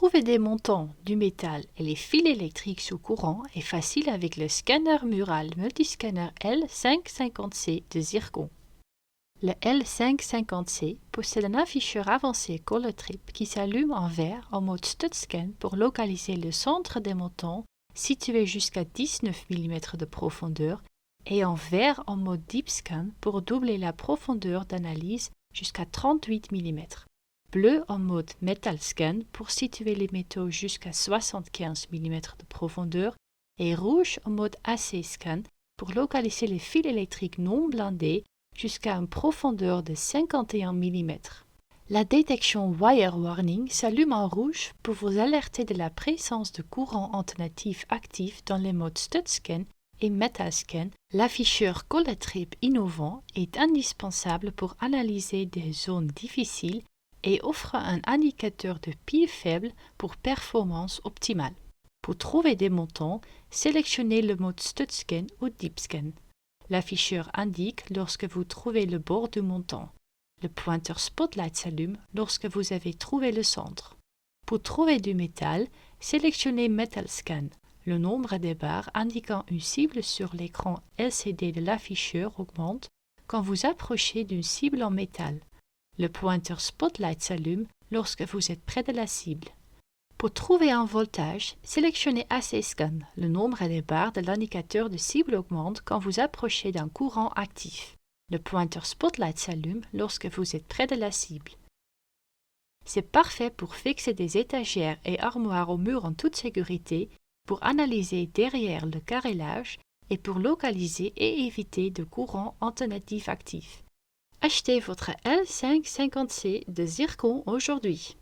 trouver des montants, du métal et les fils électriques sous courant est facile avec le scanner mural multiscanner L550C de Zircon. Le L550C possède un afficheur avancé Colortrip qui s'allume en vert en mode StudScan pour localiser le centre des montants situé jusqu'à 19 mm de profondeur et en vert en mode DeepScan pour doubler la profondeur d'analyse jusqu'à 38 mm. Bleu en mode Metal Scan pour situer les métaux jusqu'à 75 mm de profondeur et rouge en mode AC Scan pour localiser les fils électriques non blindés jusqu'à une profondeur de 51 mm. La détection Wire Warning s'allume en rouge pour vous alerter de la présence de courant alternatif actif dans les modes StudScan et Metascan. L'afficheur Colortrip innovant est indispensable pour analyser des zones difficiles et offre un indicateur de pile faible pour performance optimale. Pour trouver des montants, sélectionnez le mode StudScan ou DeepScan. L'afficheur indique lorsque vous trouvez le bord du montant. Le pointeur Spotlight s'allume lorsque vous avez trouvé le centre. Pour trouver du métal, sélectionnez Metal Scan. Le nombre des barres indiquant une cible sur l'écran LCD de l'afficheur augmente quand vous approchez d'une cible en métal. Le pointeur Spotlight s'allume lorsque vous êtes près de la cible. Pour trouver un voltage, sélectionnez AC Scan. Le nombre des barres de l'indicateur de cible augmente quand vous approchez d'un courant actif. Le pointeur Spotlight s'allume lorsque vous êtes près de la cible. C'est parfait pour fixer des étagères et armoires au mur en toute sécurité, pour analyser derrière le carrelage et pour localiser et éviter de courants alternatifs actifs. Achetez votre L550C de Zircon aujourd'hui.